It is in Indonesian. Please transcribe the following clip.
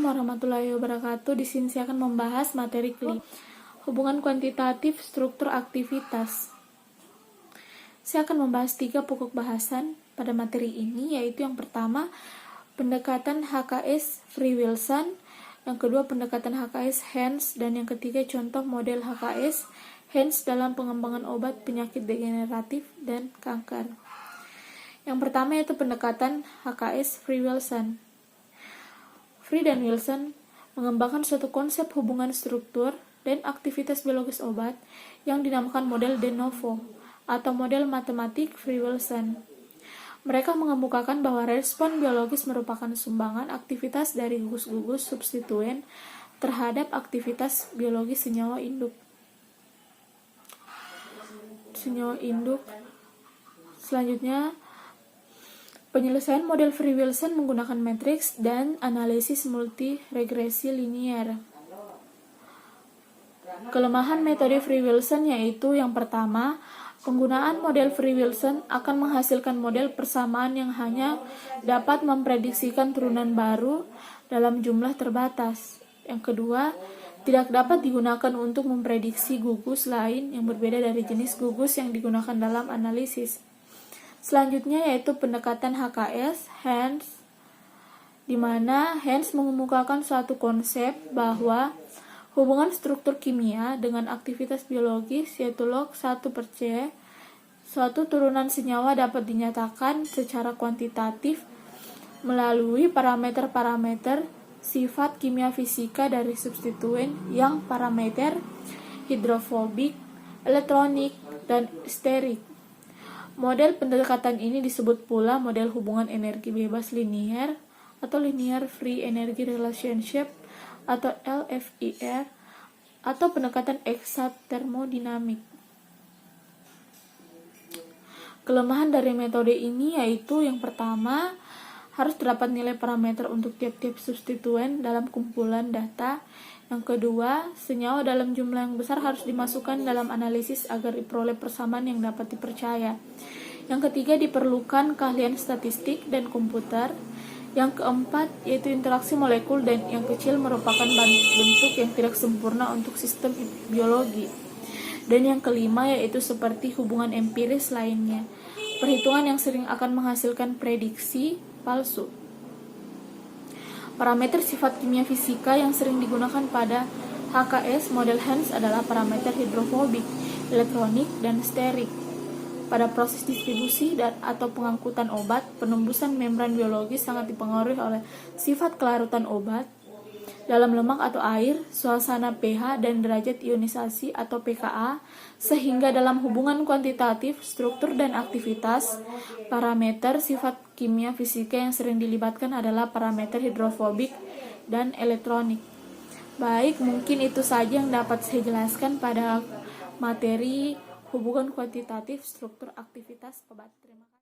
warahmatullahi wabarakatuh. Di sini saya akan membahas materi hubungan kuantitatif struktur aktivitas. Saya akan membahas 3 pokok bahasan pada materi ini, yaitu yang pertama pendekatan HKS Free-Wilson, yang kedua pendekatan HKS Hans, dan yang ketiga contoh model HKS Hans dalam pengembangan obat penyakit degeneratif dan kanker. Yang pertama yaitu pendekatan HKS Free-Wilson. Free dan Wilson mengembangkan suatu konsep hubungan struktur dan aktivitas biologis obat yang dinamakan model de novo atau model matematik Free-Wilson. Mereka mengemukakan bahwa respon biologis merupakan sumbangan aktivitas dari gugus-gugus substituen terhadap aktivitas biologis senyawa induk. Selanjutnya, penyelesaian model Free-Wilson menggunakan matriks dan analisis multiregresi linier. Kelemahan metode Free-Wilson yaitu yang pertama, penggunaan model Free-Wilson akan menghasilkan model persamaan yang hanya dapat memprediksikan turunan baru dalam jumlah terbatas. Yang kedua, tidak dapat digunakan untuk memprediksi gugus lain yang berbeda dari jenis gugus yang digunakan dalam analisis. Selanjutnya yaitu pendekatan HKS Hans, di mana Hans mengemukakan suatu konsep bahwa hubungan struktur kimia dengan aktivitas biologis yaitu log 1/C, suatu turunan senyawa dapat dinyatakan secara kuantitatif melalui parameter-parameter sifat kimia fisika dari substituen yang parameter hidrofobik, elektronik, dan sterik. Model pendekatan ini disebut pula model hubungan energi bebas linier atau Linear Free Energy Relationship atau LFER atau pendekatan eksat termodinamik. Kelemahan dari metode ini yaitu yang pertama, harus terdapat nilai parameter untuk tiap-tiap substituen dalam kumpulan data. Yang kedua, senyawa dalam jumlah yang besar harus dimasukkan dalam analisis agar diperoleh persamaan yang dapat dipercaya. Yang ketiga, diperlukan keahlian statistik dan komputer. Yang keempat, yaitu interaksi molekul dan yang kecil merupakan bentuk yang tidak sempurna untuk sistem biologi. Dan yang kelima, yaitu seperti hubungan empiris lainnya, perhitungan yang sering akan menghasilkan prediksi palsu. Parameter sifat kimia fisika yang sering digunakan pada HKS model Hans adalah parameter hidrofobik, elektronik, dan sterik. Pada proses distribusi atau pengangkutan obat, penembusan membran biologis sangat dipengaruhi oleh sifat kelarutan obat dalam lemak atau air, suasana pH, dan derajat ionisasi atau pKa, sehingga dalam hubungan kuantitatif, struktur dan aktivitas, parameter sifat kimia fisika yang sering dilibatkan adalah parameter hidrofobik dan elektronik. Baik, mungkin itu saja yang dapat saya jelaskan pada materi hubungan kuantitatif struktur aktivitas obat. Terima kasih.